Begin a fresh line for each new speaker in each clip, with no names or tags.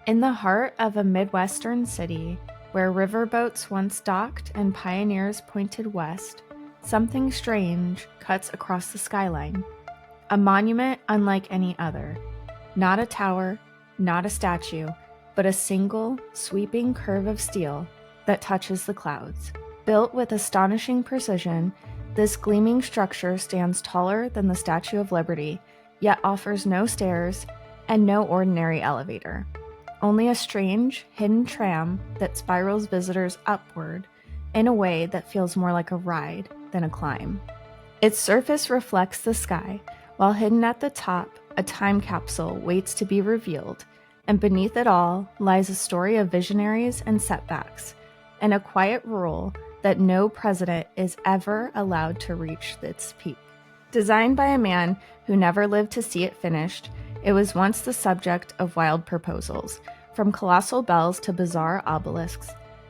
In the heart of a Midwestern city, where riverboats once docked and pioneers pointed west, something strange cuts across the skyline. A monument unlike any other. Not a tower, not a statue, but a single, sweeping curve of steel that touches the clouds. Built with astonishing precision, this gleaming structure stands taller than the Statue of Liberty, yet offers no stairs and no ordinary elevator. Only a strange, hidden tram that spirals visitors upward in a way that feels more like a ride than a climb. Its surface reflects the sky, while hidden at the top, a time capsule waits to be revealed, and beneath it all lies a story of visionaries and setbacks, and a quiet rule that no president is ever allowed to reach its peak. Designed by a man who never lived to see it finished, it was once the subject of wild proposals, from colossal bells to bizarre obelisks,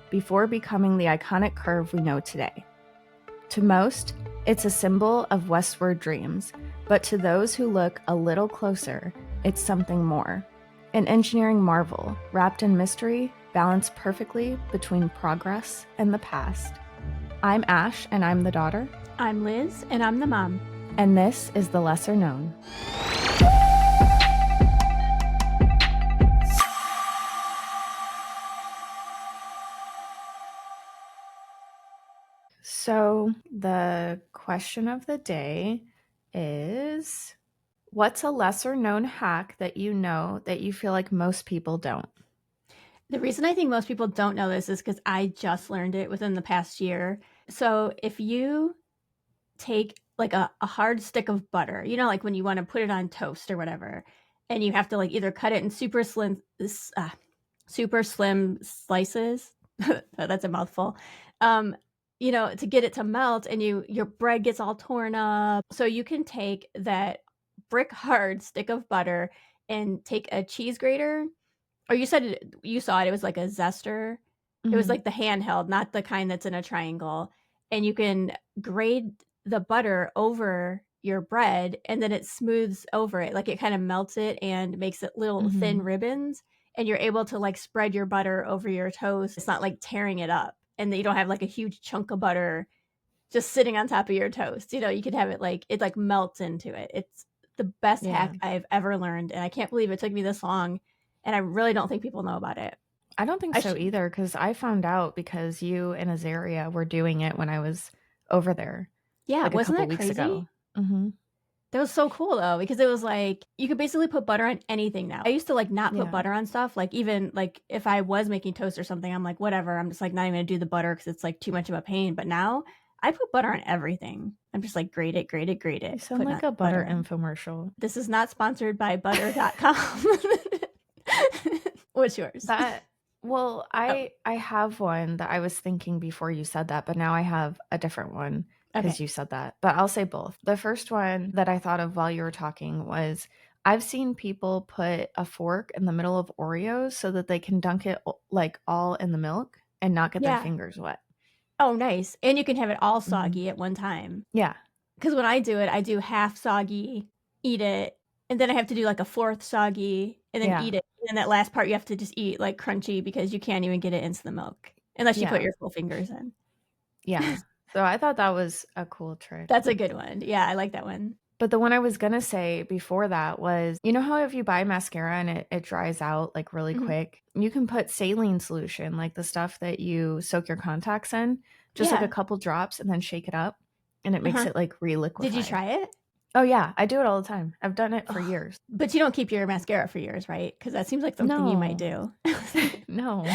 before becoming the iconic curve we know today. To most, it's a symbol of westward dreams, but to those who look a little closer, it's something more. An engineering marvel, wrapped in mystery, balanced perfectly between progress and the past. I'm Ash, and I'm the daughter.
I'm Liz, and I'm the mom.
And this is The Lesser Known. So the question of the day is, what's a lesser known hack that you know that you feel like most people don't?
The reason I think most people don't know this is because I just learned it within the past year. So if you take like a hard stick of butter, you know, like when you want to put it on toast or whatever, and you have to like either cut it in super slim slices. That's a mouthful. You know, to get it to melt, and your bread gets all torn up. So you can take that brick hard stick of butter and take a cheese grater. Or you said you saw it. It was like a zester. It was like the handheld, not the kind that's in a triangle. And you can grate the butter over your bread, and then it smooths over it. Like it kind of melts it and makes it little thin ribbons. And you're able to like spread your butter over your toast. It's not like tearing it up. And then you don't have like a huge chunk of butter just sitting on top of your toast. You know, you could have it like melts into it. It's the best hack I've ever learned. And I can't believe it took me this long. And I really don't think people know about it.
I don't think so either, because I found out because you and Azaria were doing it when I was over there.
Yeah,
like
wasn't
a couple
that
weeks
crazy?
ago. Mm-hmm.
That was so cool though, because it was like you could basically put butter on anything now. I used to like not put butter on stuff. Like even like if I was making toast or something, I'm like, whatever. I'm just like not even gonna do the butter because it's like too much of a pain. But now I put butter on everything. I'm just like grate it.
You sound like a butter infomercial.
This is not sponsored by butter.com. What's yours?
I have one that I was thinking before you said that, but now I have a different one because you said that. But I'll say both. The first one that I thought of while you were talking was I've seen people put a fork in the middle of Oreos so that they can dunk it like all in the milk and not get their fingers wet.
Oh, nice. And you can have it all soggy at one time.
Yeah.
Because when I do it, I do half soggy, eat it, and then I have to do like a fourth soggy, and then eat it. And that last part you have to just eat like crunchy because you can't even get it into the milk unless you put your full fingers in.
Yeah. So I thought that was a cool trick.
That's a good one. Yeah, I like that one.
But the one I was going to say before that was, you know how if you buy mascara and it dries out like really quick, you can put saline solution, like the stuff that you soak your contacts in, just like a couple drops and then shake it up and it makes it like re-liquefy.
Did you try it?
Oh yeah, I do it all the time. I've done it for years.
But you don't keep your mascara for years, right? Because that seems like something you might do.
No,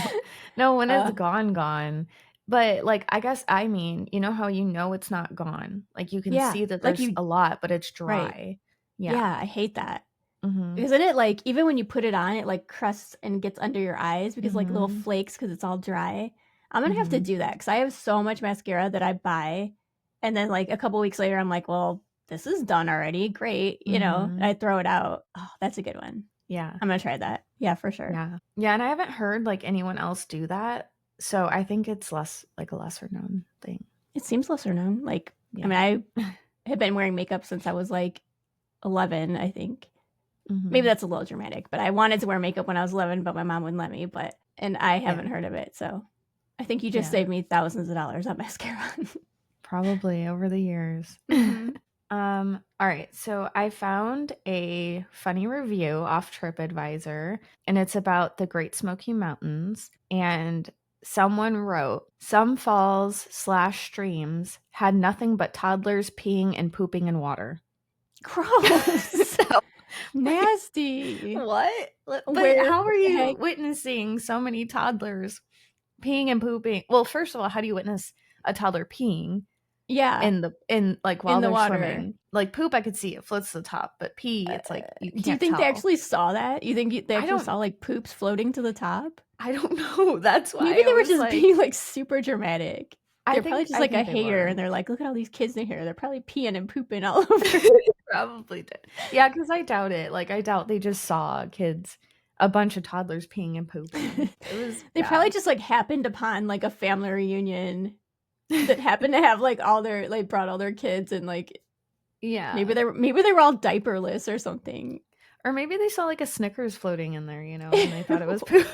when it's gone. But like, I guess I mean, you know how you know it's not gone? Like you can see that there's a lot, but it's dry.
Right. Yeah, I hate that. Isn't it like, even when you put it on, it like crusts and gets under your eyes because like little flakes because it's all dry. I'm going to have to do that because I have so much mascara that I buy. And then like a couple weeks later, I'm like, well, this is done already. Great. You know, I throw it out. Oh, that's a good one.
Yeah.
I'm going to try that. Yeah, for sure.
Yeah. And I haven't heard like anyone else do that. So I think it's less like a lesser known thing.
It seems lesser known. Like, I mean, I have been wearing makeup since I was like 11, I think. Maybe that's a little dramatic, but I wanted to wear makeup when I was 11, but my mom wouldn't let me, and I haven't heard of it, so I think you just saved me thousands of dollars on mascara.
Probably over the years. All right, so I found a funny review off TripAdvisor, and it's about the Great Smoky Mountains, and someone wrote, some falls/streams had nothing but toddlers peeing and pooping in water.
Gross. Nasty.
What? But
Where
how are
the
you
heck?
witnessing so many toddlers peeing and pooping? Well, first of all, how do you witness a toddler peeing?
Yeah.
While
the
they're
water.
swimming? Like poop, I could see it floats to the top, but pee, it's like you can't
Do you think
tell.
they actually saw that? You think they actually saw like poops floating to the top?
I don't know. That's why
Maybe they were just
like,
being like super dramatic. They're probably just like a hater, and
were.
they're like, look at all these kids in here. They're probably peeing and pooping all over.
Probably did. Yeah, because I doubt it. Like I doubt they just saw kids, a bunch of toddlers peeing and pooping. It was
They probably just like happened upon like a family reunion that happened to have like all their like brought all their kids, and like maybe they were all diaperless or something.
Or maybe they saw like a Snickers floating in there, and they thought it was poop.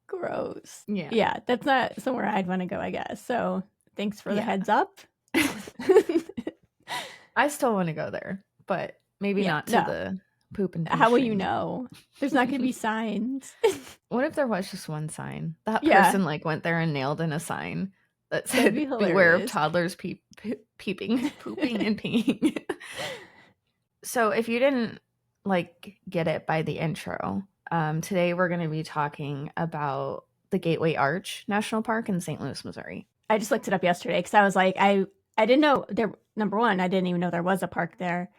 Gross.
Yeah.
Yeah, that's not somewhere I'd want to go, I guess. So thanks for the heads up.
I still want to go there, but maybe not to the poop and pee.
How will you know? There's not going to be signs.
What if there was just one sign? That person like went there and nailed in a sign that said, beware of toddlers peeping, pooping, and peeing. So if you didn't like get it by the intro, today we're going to be talking about the Gateway Arch National Park in St. Louis, Missouri.
I just looked it up yesterday because I was like, I didn't know there. Number one, I didn't even know there was a park there,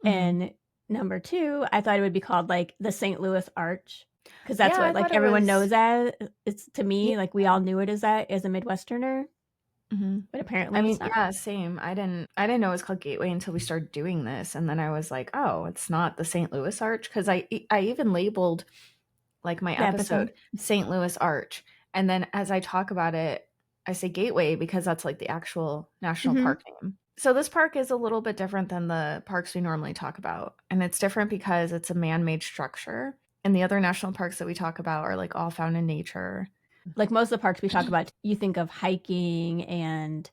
and number two, I thought it would be called like the St. Louis Arch, because that's what like everyone knows as. It's to me like we all knew it as that as a Midwesterner. But apparently,
I mean, yeah, same. I didn't know it was called Gateway until we started doing this, and then I was like, oh, it's not the St. Louis Arch, because I even labeled like my episode St. Louis Arch, and then as I talk about it, I say Gateway because that's like the actual national park name. So this park is a little bit different than the parks we normally talk about, and it's different because it's a man-made structure, and the other national parks that we talk about are like all found in nature.
Like most of the parks we talk about, you think of hiking and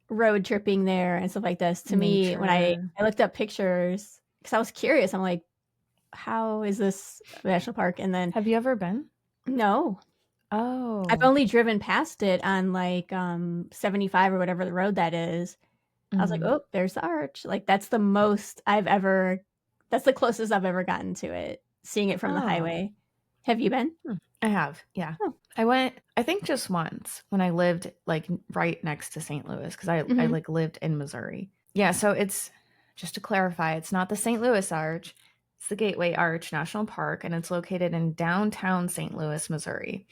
road tripping there and stuff like this. To me, when I looked up pictures, because I was curious, I'm like, how is this a national park? And then,
have you ever been?
No.
Oh.
I've only driven past it on like 75 or whatever the road that is. I was like, oh, there's the arch. Like that's the closest I've ever gotten to it, seeing it from the highway. Have you been?
I have, yeah. Oh. I went, I think just once when I lived like right next to St. Louis, because I like lived in Missouri. Yeah, so it's, just to clarify, it's not the St. Louis Arch, it's the Gateway Arch National Park, and it's located in downtown St. Louis, Missouri,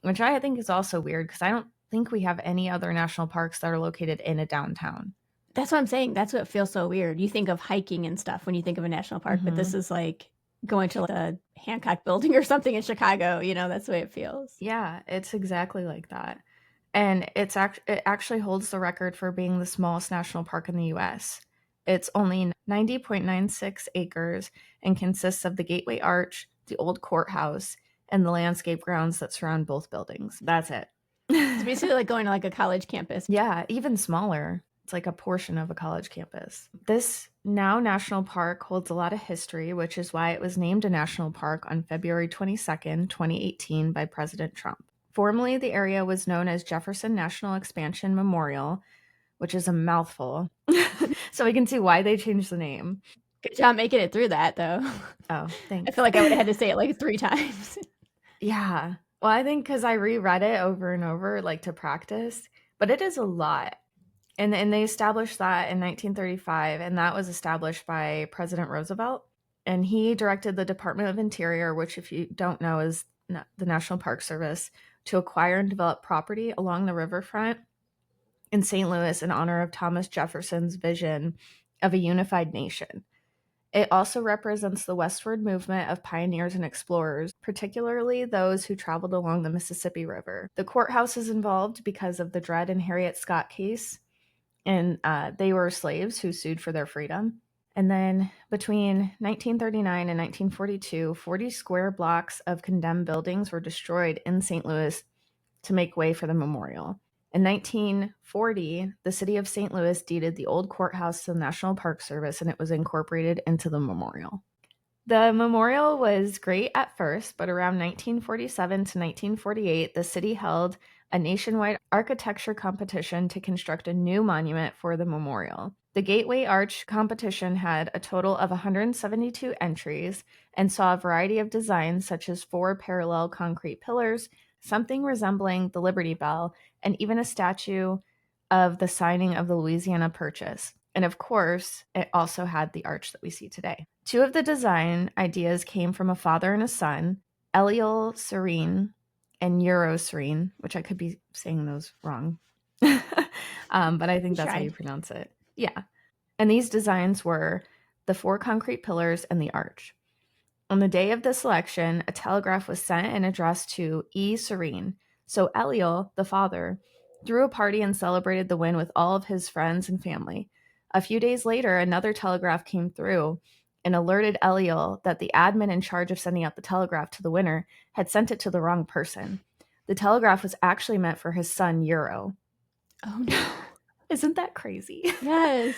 which I think is also weird because I don't think we have any other national parks that are located in a downtown.
That's what I'm saying. That's what feels so weird. You think of hiking and stuff when you think of a national park, but this is like going to the Hancock Building or something in Chicago. That's the way it feels.
Yeah, it's exactly like that. And it actually holds the record for being the smallest national park in the U.S. It's only 90.96 acres and consists of the Gateway Arch, the old courthouse, and the landscape grounds that surround both buildings. That's it.
It's basically like going to like a college campus.
Yeah, even smaller. It's like a portion of a college campus. This now national park holds a lot of history, which is why it was named a national park on February 22nd, 2018 by President Trump. Formerly, the area was known as Jefferson National Expansion Memorial, which is a mouthful. So we can see why they changed the name.
Good job making it through that, though.
Oh, thanks.
I feel like I would have had to say it like 3 times.
Yeah. Well, I think because I reread it over and over, like to practice, but it is a lot. And they established that in 1935, and that was established by President Roosevelt. And he directed the Department of Interior, which if you don't know is the National Park Service, to acquire and develop property along the riverfront in St. Louis in honor of Thomas Jefferson's vision of a unified nation. It also represents the westward movement of pioneers and explorers, particularly those who traveled along the Mississippi River. The courthouse is involved because of the Dred and Harriet Scott case, and they were slaves who sued for their freedom. And then between 1939 and 1942, 40 square blocks of condemned buildings were destroyed in St. Louis to make way for the memorial. In 1940, the city of St. Louis deeded the old courthouse to the National Park Service, and it was incorporated into the memorial. The memorial was great at first, but around 1947 to 1948, the city held a nationwide architecture competition to construct a new monument for the memorial. The Gateway Arch competition had a total of 172 entries and saw a variety of designs, such as 4 parallel concrete pillars, something resembling the Liberty Bell, and even a statue of the signing of the Louisiana Purchase. And of course, it also had the arch that we see today. 2 of the design ideas came from a father and a son, Eliel Serene and Euro Serene, which I could be saying those wrong. But I think that's how you pronounce it. Yeah. And these designs were the 4 concrete pillars and the arch. On the day of the selection, a telegraph was sent and addressed to E. Serene. So Eliel, the father, threw a party and celebrated the win with all of his friends and family. A few days later, another telegraph came through and alerted Eliel that the admin in charge of sending out the telegraph to the winner had sent it to the wrong person. The telegraph was actually meant for his son, Euro.
Oh, no.
Isn't that crazy?
Yes.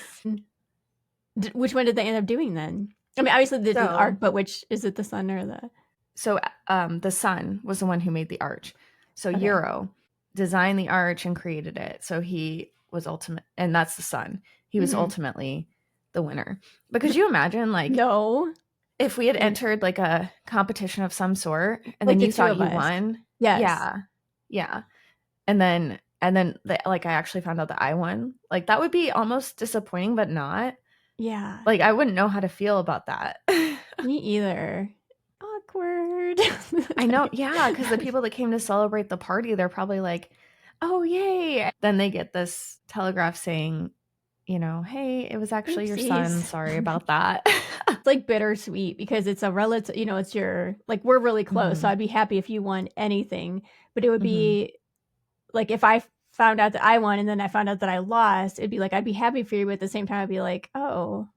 Which one did they end up doing then? I mean, obviously they did the arch, but which is it, the son or the?
So the son was the one who made the arch. So okay. Euro designed the arch and created it. So he was ultimate, and that's the son. He was ultimately the winner. But could you imagine, like,
no,
if we had entered like a competition of some sort, and like then you thought you won?
Yes.
Yeah. And then like I actually found out that I won. Like that would be almost disappointing, but not.
Yeah.
Like I wouldn't know how to feel about that.
Me either. Awkward.
I know. Yeah. Because the people that came to celebrate the party, they're probably like, oh, yay. Then they get this telegraph saying, you know, hey, it was actually your son. Sorry about that.
It's like bittersweet because it's a relative, you know, it's your, like, we're really close. So I'd be happy if you won anything. But it would be like if I found out that I won and then I found out that I lost, it'd be like, I'd be happy for you. But at the same time, I'd be like, oh,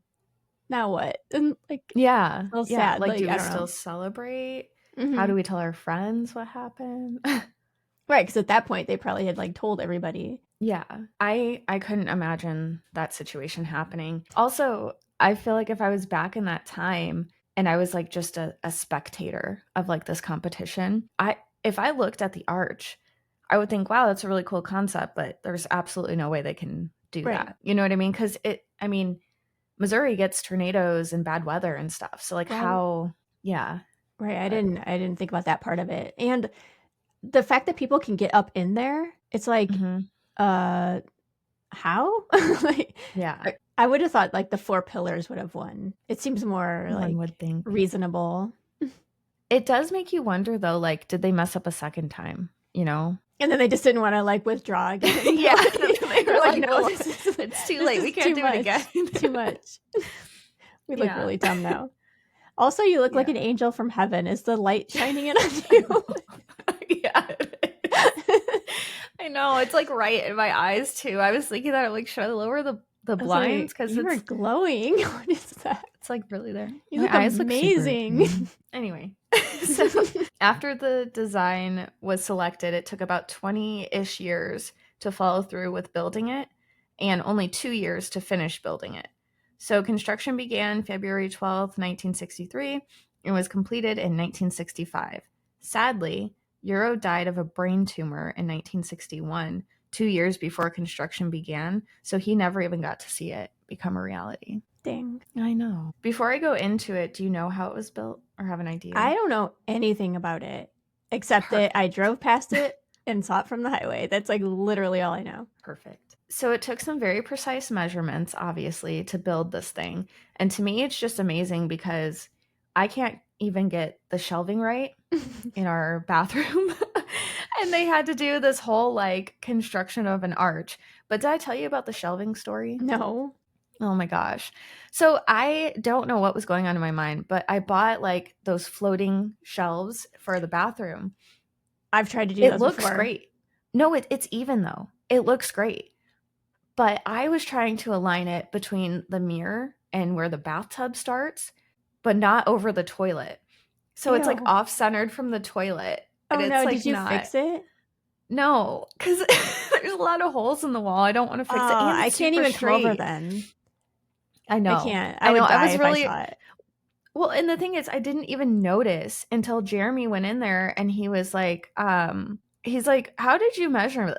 now what? And like,
yeah.
So sad.
Like, do we still celebrate? How do we tell our friends what happened?
Right. Because at that point, they probably had like told everybody.
Yeah. I couldn't imagine that situation happening. Also, I feel like if I was back in that time and I was like just a spectator of like this competition, if I looked at the arch, I would think, wow, that's a really cool concept, but there's absolutely no way they can do that. You know what I mean? Because Missouri gets tornadoes and bad weather and stuff. So like how, yeah.
Right. I didn't think about that part of it. And the fact that people can get up in there, it's like, how? Like, yeah. I would have thought like the 4 pillars would have won. It seems more like
would think
reasonable.
It does make you wonder though, like, did they mess up a second time? You know?
And then they just didn't want to like withdraw again.
Yeah. They were like, no, it's too late. We can't do it again.
Too much. We look really dumb now. Also, you look like an angel from heaven. Is the light shining in on you?
Yeah. I know. It's like right in my eyes too. I was thinking that I'm like, should I lower the blinds? Because
you're glowing. What is that?
It's like really there.
You look amazing.
Anyway, so after the design was selected, it took about 20-ish years to follow through with building it and only 2 years to finish building it. So construction began February 12th, 1963 and was completed in 1965. Sadly, Euro died of a brain tumor in 1961, 2 years before construction began, so he never even got to see it become a reality.
Dang.
I know. Before I go into it, do you know how it was built or have an idea?
I don't know anything about it, except that I drove past it and saw it from the highway. That's like literally all I know.
Perfect. So it took some very precise measurements, obviously, to build this thing. And to me, it's just amazing because I can't even get the shelving right in our bathroom. And they had to do this whole like construction of an arch. But did I tell you about the shelving story?
No.
Oh my gosh. So I don't know what was going on in my mind, but I bought like those floating shelves for the bathroom.
I've tried to do that before.
It looks great. No, it's even though. It looks great. But I was trying to align it between the mirror and where the bathtub starts, but not over the toilet. So it's like
Ew.
off-centered from the toilet. And
Oh
it's
no,
like
did you
not.
fix it?
No, because there's a lot of holes in the wall. I don't want to
Oh,
fix it. And
I
it's
can't
super
even come over
straight.
then.
I
I
know.
can't. I
I know.
would
I
die
was
if I
really
saw it.
well, and the thing is, I didn't even notice until Jeremy went in there and he was like, he's like, how did you measure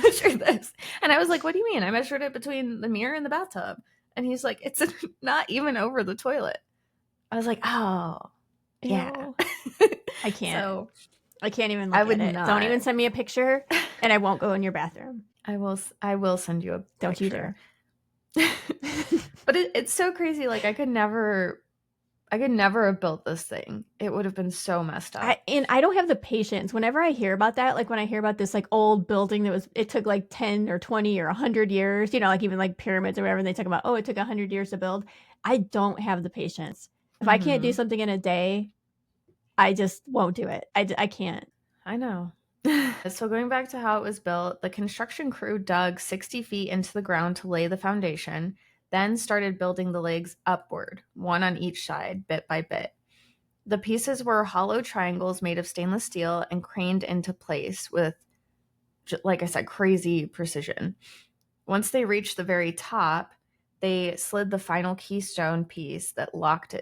measure this? And I was like, what do you mean? I measured it between the mirror and the bathtub. And he's like, it's not even over the toilet. I was like, oh, yeah.
Ew. I can't.
So
I can't even
I
look
would
at it. Don't even
not.
send me a picture, and I won't go in your bathroom.
I will send you a
Don't you
picture.
dare.
But it's so crazy. Like I could never have built this thing. It would have been so messed up.
I don't have the patience. Whenever I hear about that, like when I hear about this like old building it took like 10 or 20 or 100 years, like even like pyramids or whatever, and they talk about, oh, it took 100 years to build. I don't have the patience. If I can't do something in a day, I just won't do it. I can't.
I know. So going back to how it was built, the construction crew dug 60 feet into the ground to lay the foundation, then started building the legs upward, one on each side, bit by bit. The pieces were hollow triangles made of stainless steel and craned into place with, like I said, crazy precision. Once they reached the very top, they slid the final keystone piece that locked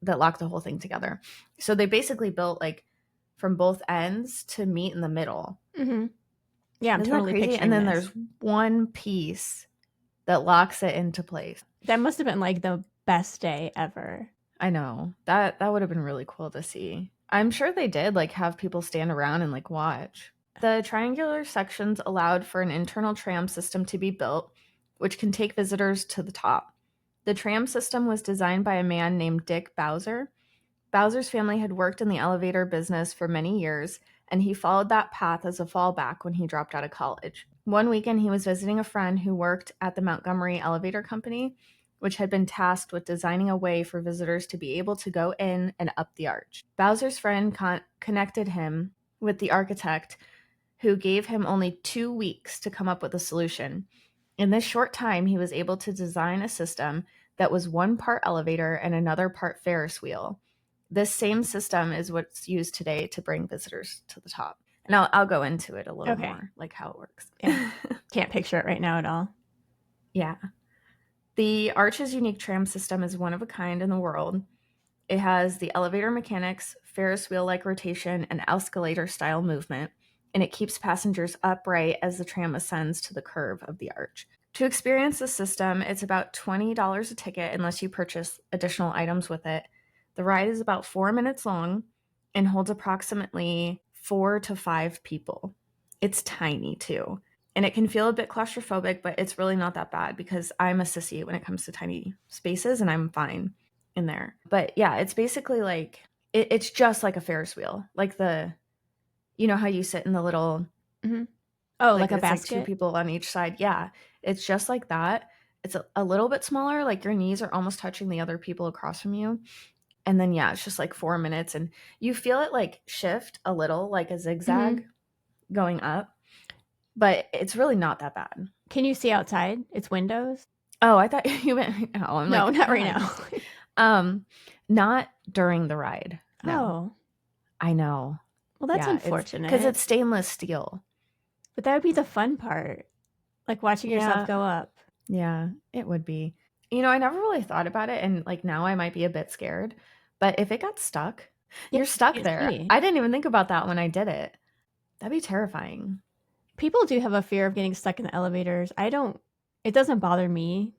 the whole thing together. So they basically built like from both ends to meet in the middle.
Mm-hmm. Yeah, I'm
Isn't
totally
that crazy?
picturing
And then
this.
there's one piece that locks it into place.
That must have been like the best day ever.
I know. That would have been really cool to see. I'm sure they did like have people stand around and like watch. The triangular sections allowed for an internal tram system to be built, which can take visitors to the top. The tram system was designed by a man named Dick Bowser. Bowser's family had worked in the elevator business for many years, and he followed that path as a fallback when he dropped out of college. One weekend, he was visiting a friend who worked at the Montgomery Elevator Company, which had been tasked with designing a way for visitors to be able to go in and up the arch. Bowser's friend connected him with the architect, who gave him only 2 weeks to come up with a solution. In this short time, he was able to design a system that was one part elevator and another part Ferris wheel. This same system is what's used today to bring visitors to the top. And I'll go into it a little more, like how it works.
Yeah. Can't picture it right now at all.
Yeah. The Arch's unique tram system is one of a kind in the world. It has the elevator mechanics, Ferris wheel-like rotation, and escalator-style movement, and it keeps passengers upright as the tram ascends to the curve of the arch. To experience the system, it's about $20 a ticket unless you purchase additional items with it. The ride is about 4 minutes long and holds approximately 4 to 5 people. It's tiny too. And it can feel a bit claustrophobic, but it's really not that bad because I'm a sissy when it comes to tiny spaces and I'm fine in there. But yeah, it's basically like, it's just like a Ferris wheel. Like you know how you sit in the little...
Mm-hmm. Oh, like a
it's
basket?
like 2 people on each side. Yeah, it's just like that. It's a little bit smaller, like your knees are almost touching the other people across from you. And then, yeah, it's just like 4 minutes. And you feel it like shift a little, like a zigzag going up. But it's really not that bad.
Can you see outside? It's windows?
Oh, I thought you meant... Oh, I'm
No,
like,
not right now.
Not during the ride. No.
Oh.
I know.
Well, that's unfortunate.
Because it's stainless steel.
But that would be the fun part. Like watching yourself go up.
Yeah, it would be. I never really thought about it, and like now I might be a bit scared. But if it got stuck, you're stuck there.
See.
I didn't even think about that when I did it. That'd be terrifying.
People do have a fear of getting stuck in the elevators. It doesn't bother me,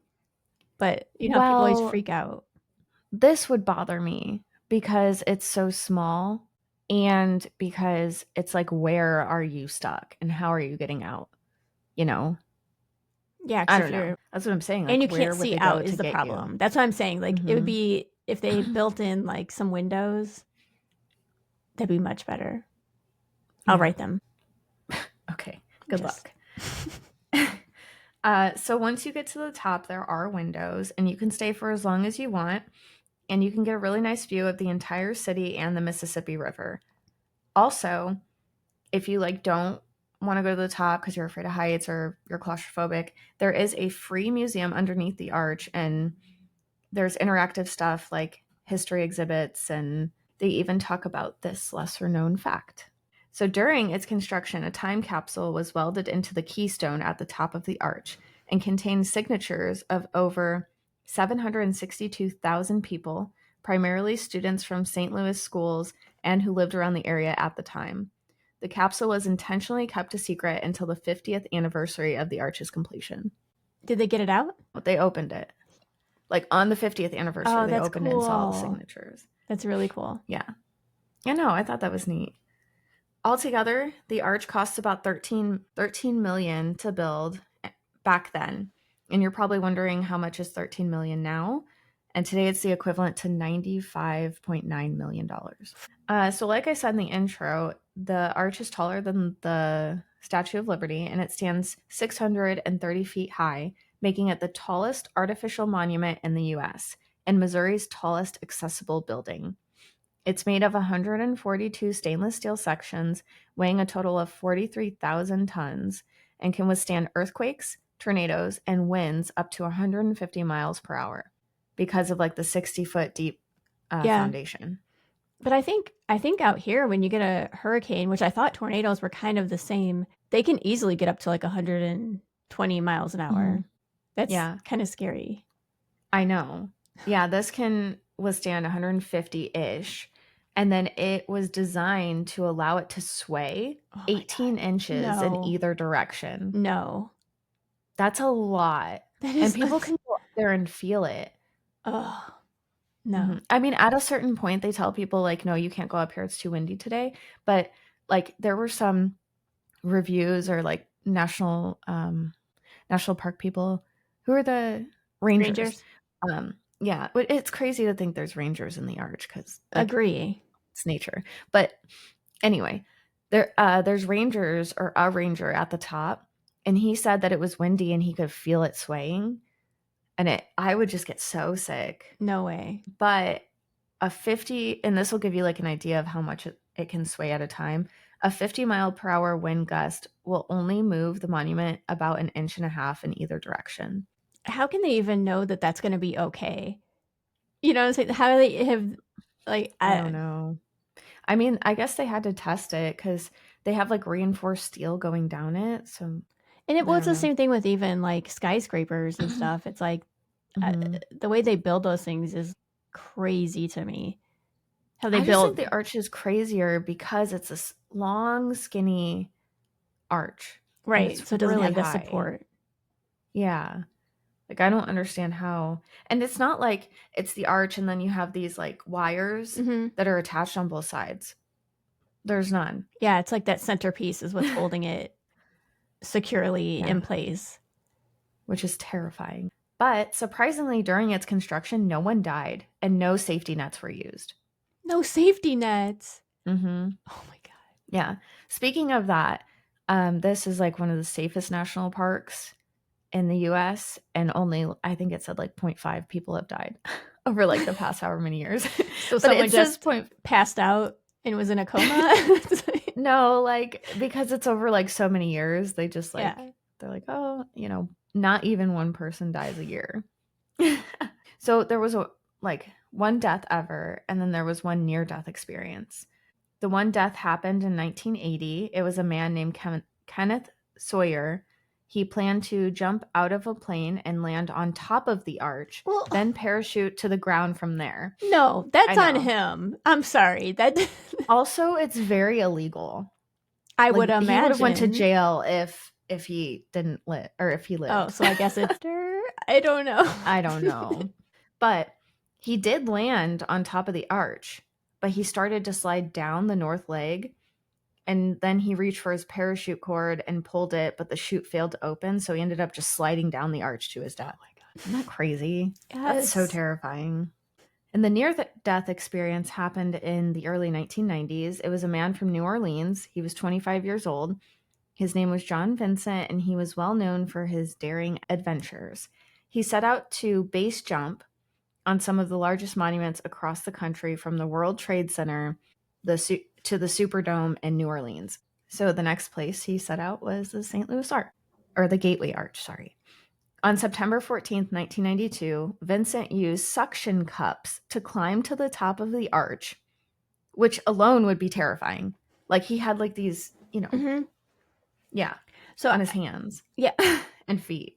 but people always freak out.
This would bother me because it's so small and because it's like, where are you stuck and how are you getting out?
Yeah,
I don't know. That's what I'm saying. Like,
and you can't see out is the problem.
You?
That's what I'm saying. Like it would be, if they built in like some windows, that'd be much better. I'll write them.
Okay. Good luck. So once you get to the top, there are windows and you can stay for as long as you want. And you can get a really nice view of the entire city and the Mississippi River. Also, if you don't want to go to the top because you're afraid of heights or you're claustrophobic, there is a free museum underneath the arch, and there's interactive stuff like history exhibits, and they even talk about this lesser known fact. So during its construction, a time capsule was welded into the keystone at the top of the arch and contained signatures of over 762,000 people, primarily students from St. Louis schools and who lived around the area at the time. The capsule was intentionally kept a secret until the 50th anniversary of the arch's completion.
Did they get it out?
They opened it. Like on the 50th anniversary,
Oh,
they
that's
opened it and saw all the
cool.
signatures.
That's really cool.
Yeah. I know. I thought that was neat. Altogether, the arch cost about $13 million to build back then. And you're probably wondering how much is $13 million now? And today it's the equivalent to $95.9 million. So like I said in the intro, the arch is taller than the Statue of Liberty, and it stands 630 feet high, making it the tallest artificial monument in the U.S. and Missouri's tallest accessible building. It's made of 142 stainless steel sections, weighing a total of 43,000 tons, and can withstand earthquakes, tornadoes, and winds up to 150 miles per hour because of like the 60-foot deep foundation.
But I think out here, when you get a hurricane, which I thought tornadoes were kind of the same, they can easily get up to like 120 miles an hour. That's kind of scary.
I know. Yeah, this can withstand 150-ish. And then it was designed to allow it to sway 18 inches in either direction.
No.
That's a lot. And people can go up there and feel it.
Oh, no.
I mean, at a certain point, they tell people, like, no, you can't go up here. It's too windy today. But, like, there were some reviews or, like, national park people who are the rangers. Yeah, but it's crazy to think there's rangers in the arch because, like,
agree,
it's nature. But anyway, there's rangers or a ranger at the top, and he said that it was windy and he could feel it swaying, and I would just get so sick.
No way.
But a 50, and this will give you like an idea of how much it can sway at a time. A 50-mile-per-hour wind gust will only move the monument about 1.5 inches in either direction.
How can they even know that that's going to be okay? You know what I'm saying? How do they have, like,
I don't know. I mean, I guess they had to test it because they have like reinforced steel going down it. So,
and it was the same thing with even like skyscrapers and stuff. It's like the way they build those things is crazy to me. How they
I
build.
just think the arch is crazier because it's this long, skinny arch,
right? So it doesn't really have the support.
Yeah. Like, I don't understand how. And it's not like it's the arch and then you have these like wires that are attached on both sides. There's none.
Yeah, it's like that centerpiece is what's holding it securely in place.
Which is terrifying. But surprisingly, during its construction, no one died and no safety nets were used.
No safety nets?
Mm-hmm.
Oh my God.
Yeah. Speaking of that, this is like one of the safest national parks in the U.S. and only, I think it said like 0.5 people have died over like the past however many years.
So someone just passed out and was in a coma?
No, like, because it's over like so many years, they just like, they're like, oh, you know, not even one person dies a year. So there was one death ever, and then there was one near-death experience. The one death happened in 1980. It was a man named Kenneth Sawyer. He planned to jump out of a plane and land on top of the arch, then parachute to the ground from there.
No, that's on him. I'm sorry. That
also, it's very illegal.
I would imagine.
He would have went to jail if he didn't live, or if he lived.
Oh, so I guess it's I don't know.
I don't know. But he did land on top of the arch, but he started to slide down the north leg. And then he reached for his parachute cord and pulled it, but the chute failed to open. So he ended up just sliding down the arch to his death. Oh my God. Isn't that crazy?
Yes.
That's so terrifying. And the near-death experience happened in the early 1990s. It was a man from New Orleans. He was 25 years old. His name was John Vincent, and he was well known for his daring adventures. He set out to base jump on some of the largest monuments across the country, from the World Trade Center to the Superdome in New Orleans. So the next place he set out was the St. Louis Arch, or the Gateway Arch, sorry. On September 14th, 1992, Vincent used suction cups to climb to the top of the arch, which alone would be terrifying. Like he had like these,
Mm-hmm. So
on his hands
yeah,
and feet.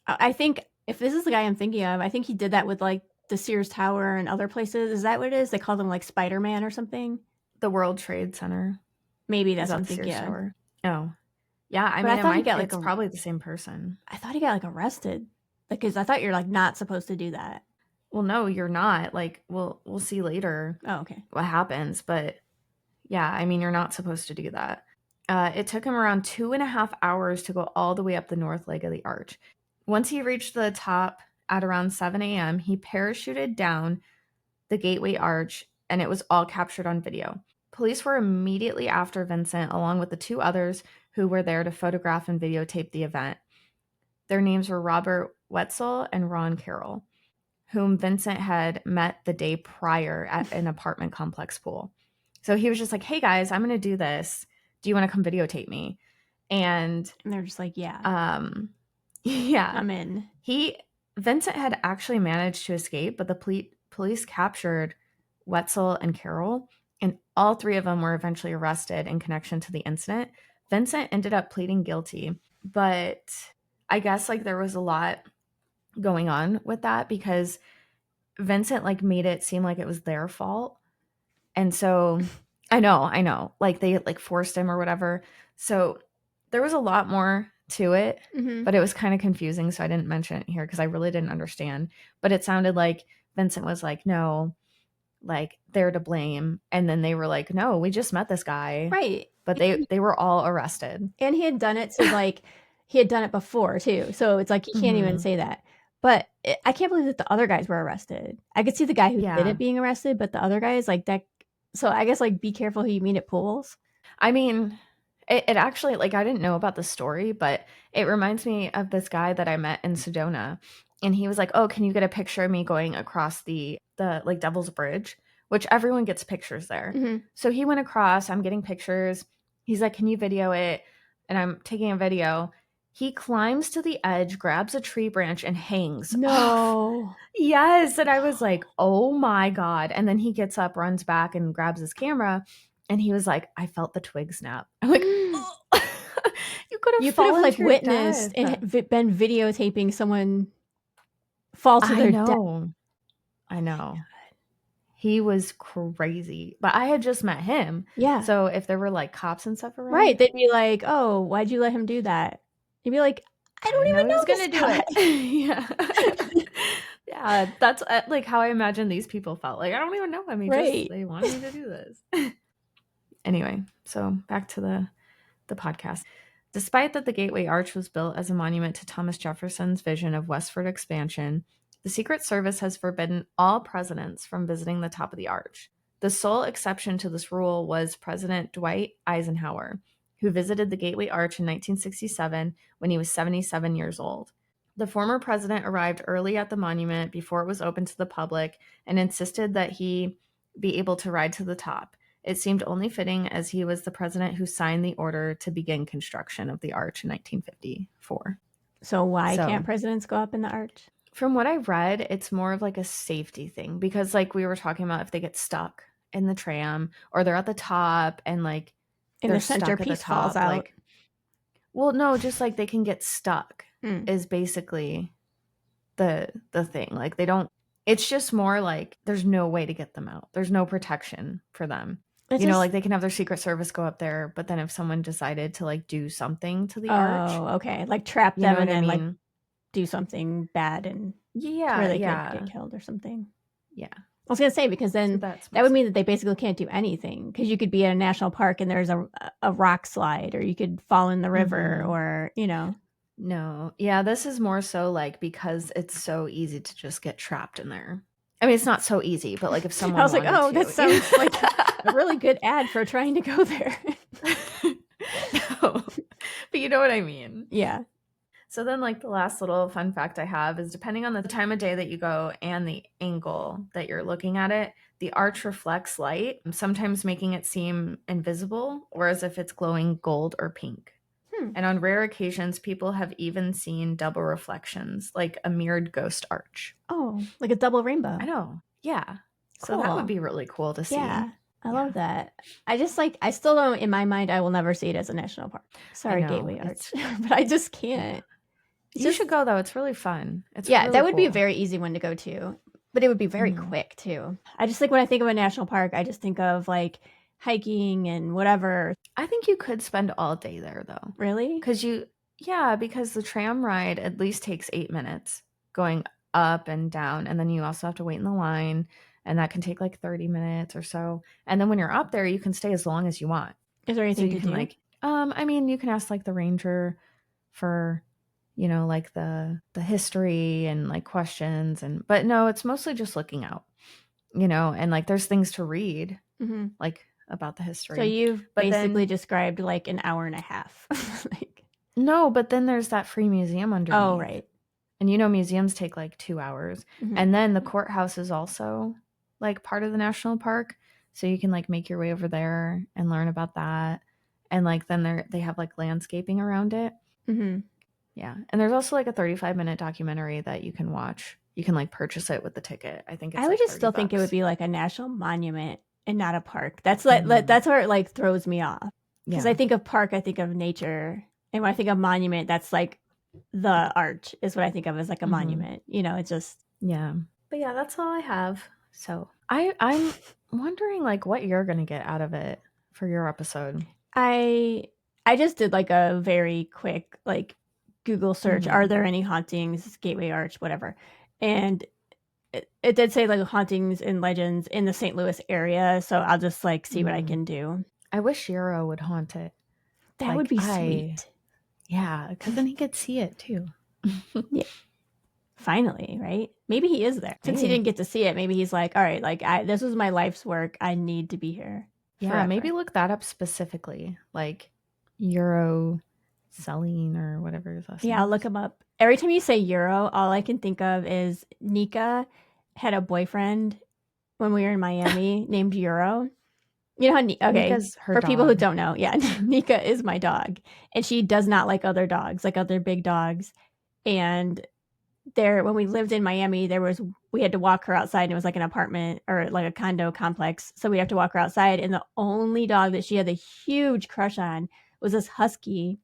I think if this is the guy I'm thinking of, I think he did that with like the Sears Tower and other places. Is that what it is? They call them like Spider-Man or something.
The World Trade Center.
Maybe
Is
that's
that the
something.
Sears
Yeah.
Tower? Oh, yeah. I
But
mean,
I thought he got
it's probably the same person.
I thought he got like arrested because I thought you're like not supposed to do that.
Well, no, you're not. Like, we'll see later
Oh, okay.
what happens, but yeah, I mean, you're not supposed to do that. It took him around 2.5 hours to go all the way up the north leg of the arch. Once he reached the top at around 7 a.m., he parachuted down the gateway arch, and it was all captured on video. Police were immediately after Vincent, along with the 2 others who were there to photograph and videotape the event. Their names were Robert Wetzel and Ron Carroll, whom Vincent had met the day prior at an apartment complex pool. So he was just like, hey guys, I'm going to do this. Do you want to come videotape me? And
they're just like, yeah,
yeah,
I'm in.
Vincent had actually managed to escape, but the police captured Wetzel and Carroll, and all 3 of them were eventually arrested in connection to the incident. Vincent ended up pleading guilty, but I guess like there was a lot going on with that because Vincent like made it seem like it was their fault. And so I know, like they like forced him or whatever. So there was a lot more to it, but it was kind of confusing. So I didn't mention it here because I really didn't understand. But it sounded like Vincent was like, no, like they're to blame. And then they were like, no, we just met this guy.
Right.
But they were all arrested.
And he had done it to like, he had done it before too. So it's like, he can't even say that. But I can't believe that the other guys were arrested. I could see the guy who did it being arrested, but the other guys like that. So I guess like be careful who you meet at pools.
I mean, it actually, like, I didn't know about the story, but it reminds me of this guy that I met in Sedona. And he was like, oh, can you get a picture of me going across the like Devil's Bridge, which everyone gets pictures there. So he went across, I'm getting pictures. He's like, can you video it? And I'm taking a video. He climbs to the edge, grabs a tree branch and hangs.
No.
Off. Yes. And I was like, oh my God. And then he gets up, runs back and grabs his camera. And he was like, I felt the twig snap. I'm like, oh. You could have
like witnessed and been videotaping someone fall to their death.
I know. He was crazy. But I had just met him.
Yeah.
So if there were like cops and stuff around.
Right. They'd be like, oh, why'd you let him do that? You'd be like, I don't even know
he's going to do it. Yeah. Yeah. That's like how I imagine these people felt. Like, I don't even know him. They wanted me to do this. Anyway, so back to the podcast. Despite that the Gateway Arch was built as a monument to Thomas Jefferson's vision of westward expansion, the Secret Service has forbidden all presidents from visiting the top of the arch. The sole exception to this rule was President Dwight Eisenhower, who visited the Gateway Arch in 1967 when he was 77 years old. The former president arrived early at the monument before it was open to the public and insisted that he be able to ride to the top. It seemed only fitting as he was the president who signed the order to begin construction of the arch in 1954.
So why can't presidents go up in the arch?
From what I read, it's more of like a safety thing because like we were talking about if they get stuck in the tram or they're at the top and like
and the centerpiece falls out.
Like, well, no, just like they can get stuck is basically the thing. Like they don't, it's just more like there's no way to get them out. There's no protection for them. Like they can have their Secret Service go up there, but then if someone decided to like do something to the arch.
Oh, okay. Like trap them and then like do something bad and where they could get killed or something.
Yeah.
I was going to say, because then that would mean that they basically can't do anything because you could be at a national park and there's a rock slide or you could fall in the river or,
No. Yeah, this is more so like because it's so easy to just get trapped in there. I mean, it's not so easy, but like if someone
I was like, oh, that sounds like a really good ad for trying to go there.
No, but you know what I mean.
Yeah.
So then like the last little fun fact I have is depending on the time of day that you go and the angle that you're looking at it, the arch reflects light, sometimes making it seem invisible or as if it's glowing gold or pink. And on rare occasions, people have even seen double reflections, like a mirrored ghost arch.
Oh, like a double rainbow.
I know. Yeah. So that
Cool.
would be really cool to see.
Yeah. I love that. I just I still don't, in my mind, I will never see it as a national park. Sorry,
know,
Gateway Arch, but I just can't.
You should go though. It's really fun. It's
yeah,
really
that would
cool.
be a very easy one to go to, but it would be very quick too. I just when I think of a national park, I just think of like hiking and whatever.
I think you could spend all day there though.
Really?
Because the tram ride at least takes 8 minutes going up and down, and then you also have to wait in the line, and that can take like 30 minutes or so. And then when you're up there, you can stay as long as you want.
Is there anything to do?
Like, I mean, you can ask like the ranger for, you know, like the history and like questions, but no, it's mostly just looking out, you know, and like there's things to read, like about the history.
So you've basically described like an hour and a half.
No, but then there's that free museum underneath.
Oh, right.
And you know, museums take like 2 hours. And then the courthouse is also like part of the national park. So you can like make your way over there and learn about that. And like then they have like landscaping around it. Yeah. And there's also like a 35-minute documentary that you can watch. You can like purchase it with the ticket. I think it's
I would
like
just still think it would be like a national monument and not a park. That's that's where it like throws me off. Because I think of park, I think of nature. And when I think of monument, that's like the arch is what I think of as like a monument. You know, it's just.
Yeah. But yeah, that's all I have. So I'm wondering like what you're going to get out of it for your episode.
I just did like a very quick like Google search. Are there any hauntings, Gateway Arch, whatever. And it did say like hauntings and legends in the St. Louis area. So I'll just like see what I can do.
I wish Euro would haunt it.
That would be sweet.
Yeah, because then he could see it too.
Yeah. Finally, right? Maybe he is there. Since he didn't get to see it, maybe he's like, all right, like this was my life's work. I need to be here.
Yeah, forever. Maybe look that up specifically, like Euro Celine or whatever his last name is.
I'll look him up. Every time you say Euro, all I can think of is Nika had a boyfriend when we were in Miami named Euro. You know how
Nika's her
for
dog.
People who don't know, Nika is my dog, and she does not like other dogs, like other big dogs. And when we lived in Miami, we had to walk her outside, and it was like an apartment or like a condo complex, so we have to walk her outside. And the only dog that she had a huge crush on was this husky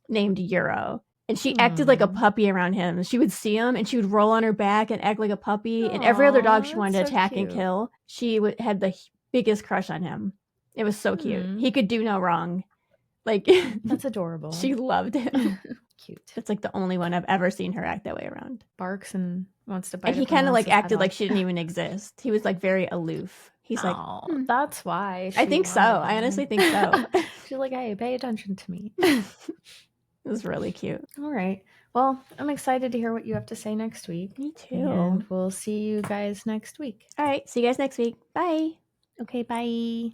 named Euro. And she acted like a puppy around him. She would see him and she would roll on her back and act like a puppy. And every other dog she wanted to attack and kill, she had the biggest crush on him. It was so cute. He could do no wrong. Like,
that's adorable.
She loved him.
Cute.
It's like the only one I've ever seen her act that way around.
Barks and wants to bite.
And he kind of like acted like she didn't even exist. He was like very aloof. He's like,
that's why.
I think so. I honestly think so.
She's like, hey, pay attention to me.
It was really cute.
All right. Well, I'm excited to hear what you have to say next week.
Me too.
And we'll see you guys next week.
All right. See you guys next week. Bye.
Okay, bye.